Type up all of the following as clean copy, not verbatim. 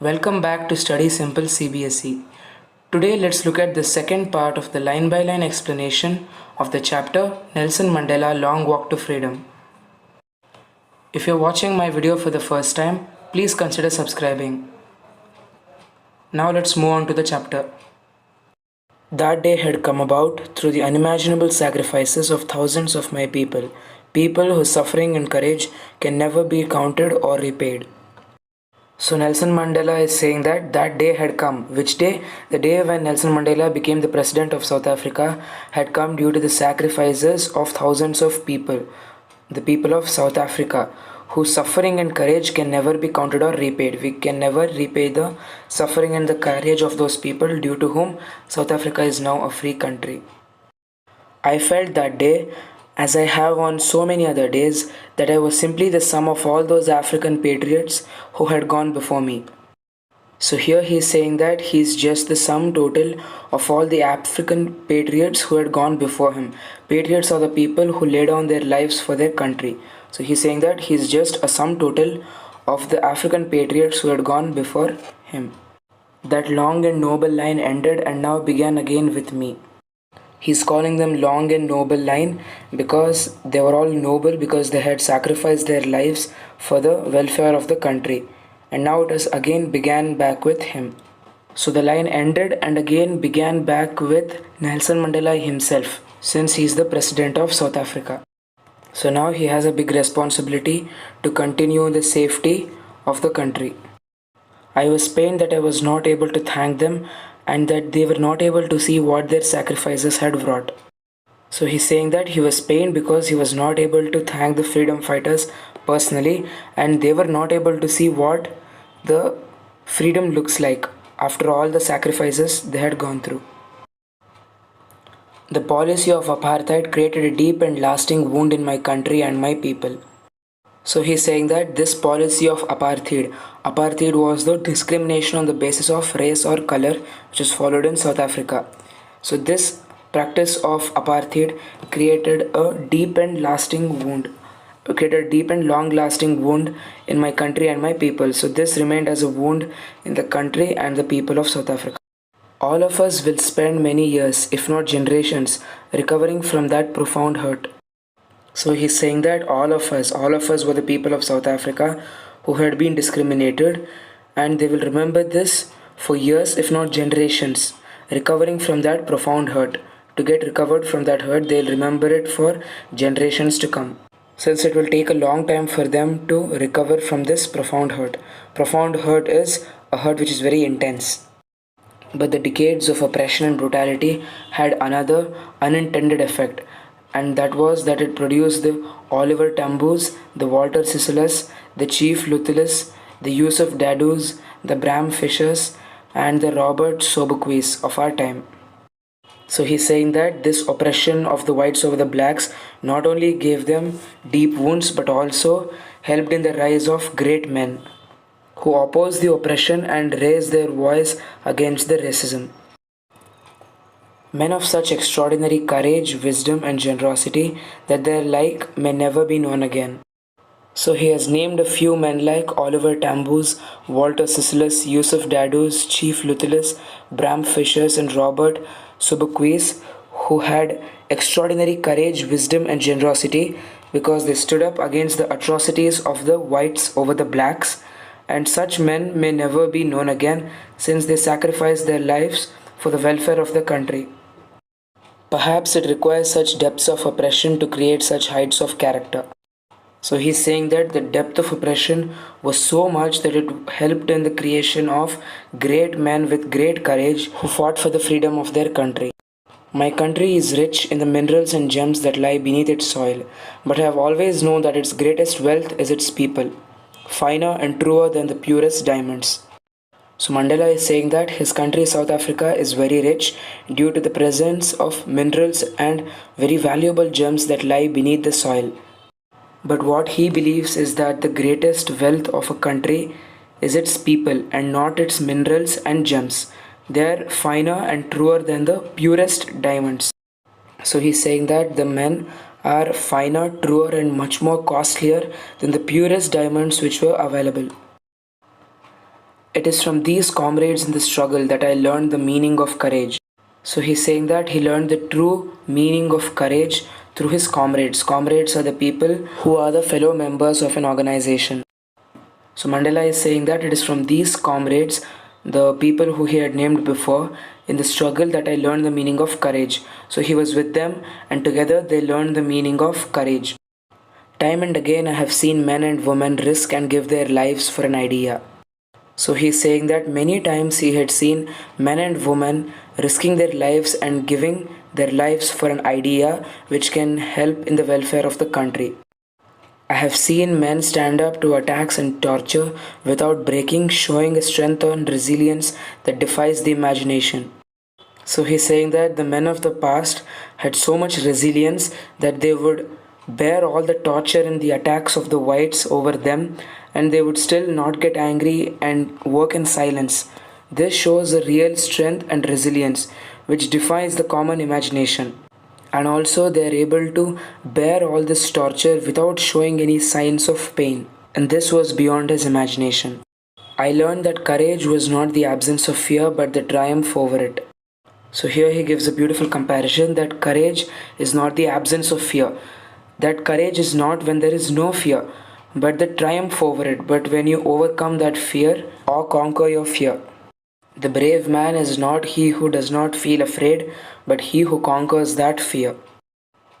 Welcome back to Study Simple CBSE. Today let's look at the second part of the line by line explanation of the chapter Nelson Mandela Long Walk to Freedom. If you're watching my video for the first time, please consider subscribing. Now let's move on to the chapter. That day had come about through the unimaginable sacrifices of thousands of my people whose suffering and courage can never be counted or repaid. So Nelson Mandela is saying that that day had come. Which day? The day when Nelson Mandela became the president of South Africa had come due to the sacrifices of thousands of people, the people of South Africa, whose suffering and courage can never be counted or repaid. We can never repay the suffering and the courage of those people due to whom South Africa is now a free country. I felt that day, as I have on so many other days, that I was simply the sum of all those African patriots who had gone before me. So here he is saying that he is just the sum total of all the African patriots who had gone before him. Patriots are the people who lay down their lives for their country. So he is saying that he is just a sum total of the African patriots who had gone before him. That long and noble line ended and now began again with me. He's calling them long and noble line because they were all noble because they had sacrificed their lives for the welfare of the country. And now it has again began back with him. So the line ended and again began back with Nelson Mandela himself, since he is the president of South Africa. So now he has a big responsibility to continue the safety of the country. I was pained that I was not able to thank them and that they were not able to see what their sacrifices had brought. So he's saying that he was pained because he was not able to thank the freedom fighters personally and they were not able to see what the freedom looks like after all the sacrifices they had gone through. The policy of apartheid created a deep and lasting wound in my country and my people. So he's saying that this policy of apartheid was the discrimination on the basis of race or color which is followed in South Africa. So this practice of apartheid created a deep and long lasting wound in my country and my people. So this remained as a wound in the country and the people of South Africa. All of us will spend many years, if not generations, recovering from that profound hurt. So he's saying that all of us were the people of South Africa who had been discriminated and they will remember this for years if not generations, recovering from that profound hurt. To get recovered from that hurt, they'll remember it for generations to come. Since it will take a long time for them to recover from this profound hurt. Profound hurt is a hurt which is very intense. But the decades of oppression and brutality had another unintended effect, and that was that it produced the Oliver Tambo's, the Walter Sisulu's, the Chief Luthulus, the Yusuf Dadus, the Bram Fishers, and the Robert Sobukwe's of our time. So he's saying that this oppression of the whites over the blacks not only gave them deep wounds but also helped in the rise of great men who opposed the oppression and raised their voice against the racism. Men of such extraordinary courage, wisdom, and generosity that their like may never be known again. So he has named a few men like Oliver Tambo's, Walter Sisulu's, Yusuf Dadus, Chief Luthulus, Bram Fishers, and Robert Sobukwe's, who had extraordinary courage, wisdom, and generosity because they stood up against the atrocities of the whites over the blacks, and such men may never be known again since they sacrificed their lives for the welfare of the country. Perhaps it requires such depths of oppression to create such heights of character. So he's saying that the depth of oppression was so much that it helped in the creation of great men with great courage who fought for the freedom of their country. My country is rich in the minerals and gems that lie beneath its soil, but I have always known that its greatest wealth is its people, finer and truer than the purest diamonds. So Mandela is saying that his country South Africa is very rich due to the presence of minerals and very valuable gems that lie beneath the soil. But what he believes is that the greatest wealth of a country is its people and not its minerals and gems. They are finer and truer than the purest diamonds. So he's saying that the men are finer, truer and much more costlier than the purest diamonds which were available. It is from these comrades in the struggle that I learned the meaning of courage. So he's saying that he learned the true meaning of courage through his comrades. Comrades are the people who are the fellow members of an organization. So Mandela is saying that it is from these comrades, the people who he had named before, in the struggle that I learned the meaning of courage. So he was with them and together they learned the meaning of courage. Time and again I have seen men and women risk and give their lives for an idea. So he's saying that many times he had seen men and women risking their lives and giving their lives for an idea which can help in the welfare of the country. I have seen men stand up to attacks and torture without breaking, showing a strength and resilience that defies the imagination. So he's saying that the men of the past had so much resilience that they would bear all the torture and the attacks of the whites over them and they would still not get angry and work in silence. This shows a real strength and resilience which defies the common imagination. And also they are able to bear all this torture without showing any signs of pain. And this was beyond his imagination. I learned that courage was not the absence of fear but the triumph over it. So here he gives a beautiful comparison that courage is not the absence of fear. That courage is not when there is no fear, but the triumph over it, but when you overcome that fear or conquer your fear. The brave man is not he who does not feel afraid, but he who conquers that fear.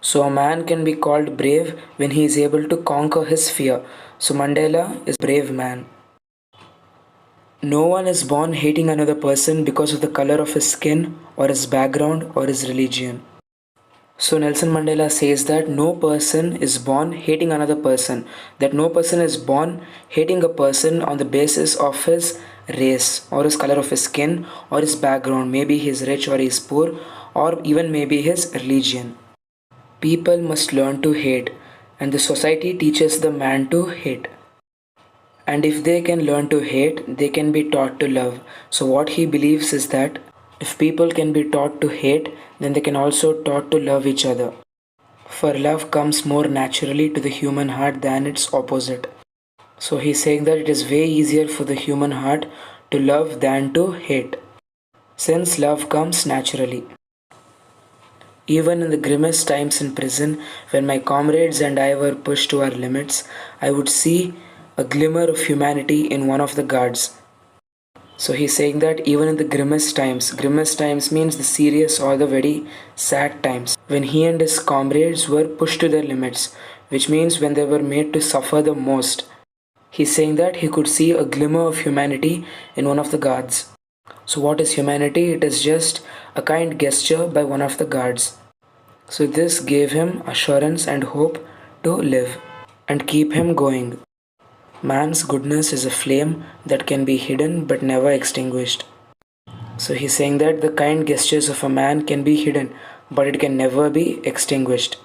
So a man can be called brave when he is able to conquer his fear. So Mandela is a brave man. No one is born hating another person because of the color of his skin or his background or his religion. So Nelson Mandela says that no person is born hating another person, that no person is born hating a person on the basis of his race or his color of his skin or his background, maybe he is rich or he is poor or even maybe his religion. People must learn to hate and the society teaches the man to hate. And if they can learn to hate, they can be taught to love. So what he believes is that if people can be taught to hate, then they can also taught to love each other. For love comes more naturally to the human heart than its opposite. So he's saying that it is way easier for the human heart to love than to hate, since love comes naturally. Even in the grimmest times in prison, when my comrades and I were pushed to our limits, I would see a glimmer of humanity in one of the guards. So he's saying that even in the grimmest times means the serious or the very sad times, when he and his comrades were pushed to their limits, which means when they were made to suffer the most. He's saying that he could see a glimmer of humanity in one of the guards. So what is humanity? It is just a kind gesture by one of the guards. So this gave him assurance and hope to live and keep him going. Man's goodness is a flame that can be hidden but never extinguished. So he's saying that the kind gestures of a man can be hidden but it can never be extinguished.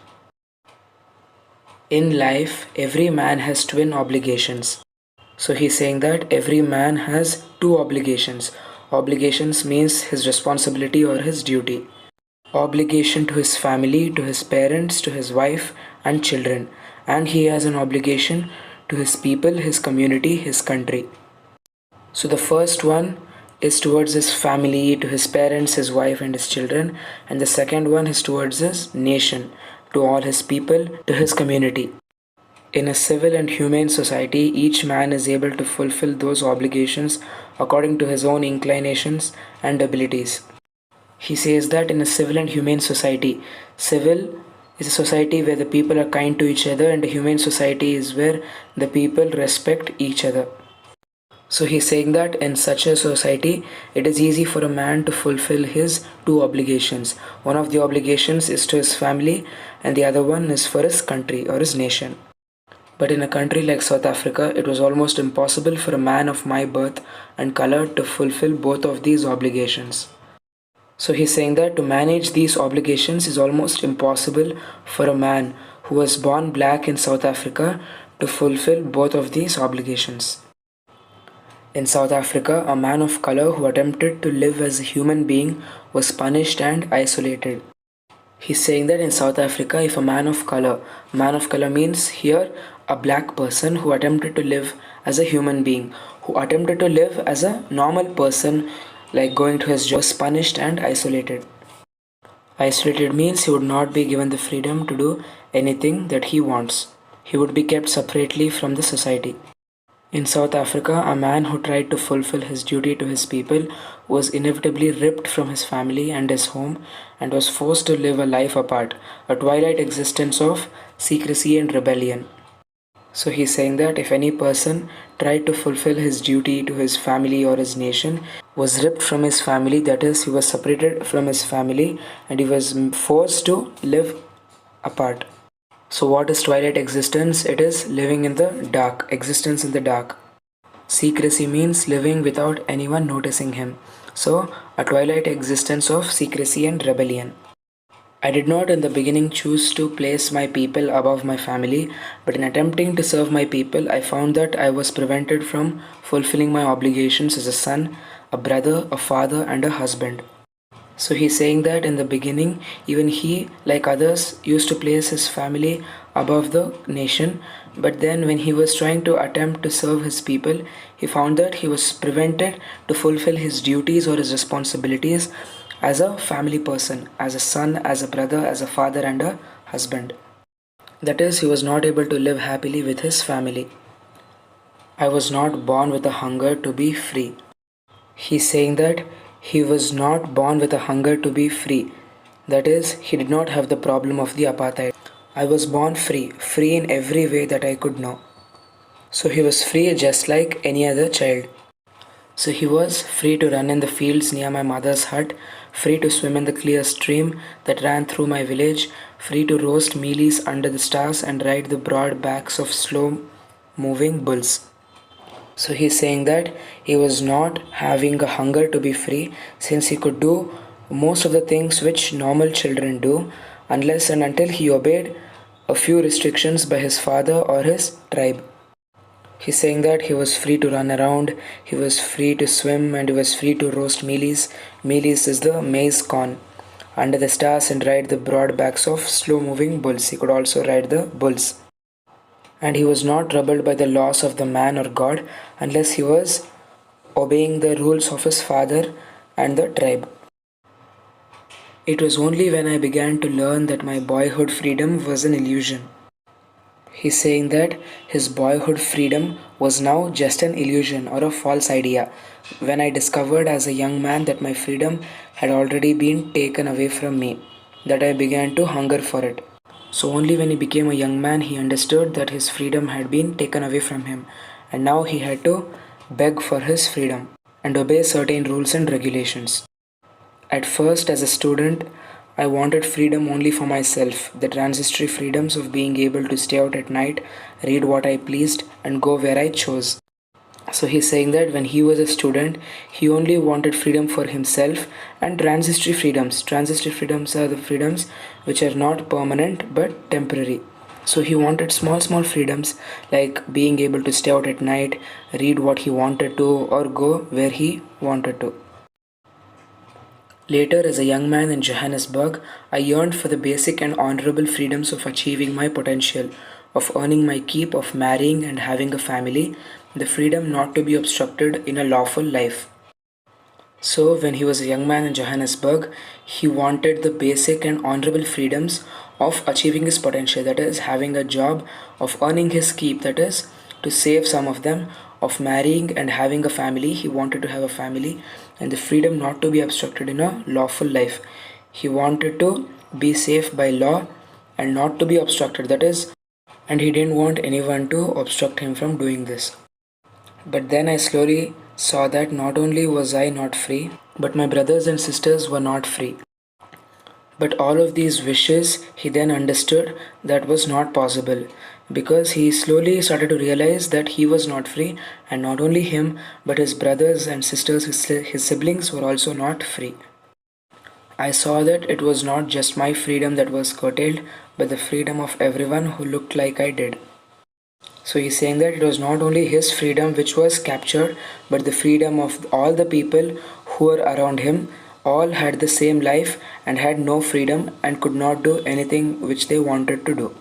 In life, every man has twin obligations. So he's saying that every man has two obligations. Obligations means his responsibility or his duty. Obligation to his family, to his parents, to his wife and children. And he has an obligation to his people, his community, his country. So the first one is towards his family, to his parents, his wife and his children. And the second one is towards his nation, to all his people, to his community. In a civil and humane society, each man is able to fulfill those obligations according to his own inclinations and abilities. He says that in a civil and humane society, civil is a society where the people are kind to each other, and a humane society is where the people respect each other. So he's saying that in such a society, it is easy for a man to fulfill his two obligations. One of the obligations is to his family and the other one is for his country or his nation. But in a country like South Africa, it was almost impossible for a man of my birth and color to fulfill both of these obligations. So he's saying that to manage these obligations is almost impossible for a man who was born black in South Africa to fulfill both of these obligations. In South Africa, a man of color who attempted to live as a human being was punished and isolated. He's saying that in South Africa, if a man of color means here a black person who attempted to live as a human being, who attempted to live as a normal person, like going to his job, was punished and isolated. Isolated means he would not be given the freedom to do anything that he wants. He would be kept separately from the society. In South Africa, a man who tried to fulfill his duty to his people was inevitably ripped from his family and his home and was forced to live a life apart, a twilight existence of secrecy and rebellion. So he's saying that if any person tried to fulfill his duty to his family or his nation, was ripped from his family, that is, he was separated from his family and he was forced to live apart. So, what is twilight existence? It is living in the dark, existence in the dark. Secrecy means living without anyone noticing him. So, a twilight existence of secrecy and rebellion. I did not in the beginning choose to place my people above my family, but in attempting to serve my people, I found that I was prevented from fulfilling my obligations as a son, a brother, a father, and a husband. So he's saying that in the beginning, even he, like others, used to place his family above the nation. But then, when he was trying to attempt to serve his people, he found that he was prevented to fulfill his duties or his responsibilities as a family person, as a son, as a brother, as a father, and a husband. That is, he was not able to live happily with his family. I was not born with a hunger to be free. He's saying that he was not born with a hunger to be free. That is, he did not have the problem of the apartheid. I was born free, free in every way that I could know. So he was free just like any other child. So he was free to run in the fields near my mother's hut, free to swim in the clear stream that ran through my village, free to roast mealies under the stars and ride the broad backs of slow moving bulls. So he's saying that he was not having a hunger to be free, since he could do most of the things which normal children do, unless and until he obeyed a few restrictions by his father or his tribe. He's saying that he was free to run around, he was free to swim, and he was free to roast mealies. Mealies is the maize corn. Under the stars and ride the broad backs of slow moving bulls. He could also ride the bulls. And he was not troubled by the laws of the man or God unless he was obeying the rules of his father and the tribe. It was only when I began to learn that my boyhood freedom was an illusion. He's saying that his boyhood freedom was now just an illusion or a false idea. When I discovered as a young man that my freedom had already been taken away from me, that I began to hunger for it. So only when he became a young man he understood that his freedom had been taken away from him, and now he had to beg for his freedom and obey certain rules and regulations. At first, as a student, I wanted freedom only for myself, the transitory freedoms of being able to stay out at night, read what I pleased, and go where I chose. So he's saying that when he was a student, he only wanted freedom for himself and transitory freedoms. Transitory freedoms are the freedoms which are not permanent but temporary. So he wanted small freedoms like being able to stay out at night, read what he wanted to, or go where he wanted to. Later, as a young man in Johannesburg, I yearned for the basic and honorable freedoms of achieving my potential, of earning my keep, of marrying and having a family, the freedom not to be obstructed in a lawful life. So, when he was a young man in Johannesburg, he wanted the basic and honorable freedoms of achieving his potential, that is, having a job, of earning his keep, that is, to save some of them, of marrying and having a family. He wanted to have a family, and the freedom not to be obstructed in a lawful life. He wanted to be safe by law and not to be obstructed, that is, and he didn't want anyone to obstruct him from doing this. But then I slowly saw that not only was I not free, but my brothers and sisters were not free. But all of these wishes he then understood that was not possible, because he slowly started to realize that he was not free, and not only him but his brothers and sisters, his siblings were also not free. I saw that it was not just my freedom that was curtailed, but the freedom of everyone who looked like I did. So he's saying that it was not only his freedom which was captured, but the freedom of all the people who were around him. All had the same life and had no freedom and could not do anything which they wanted to do.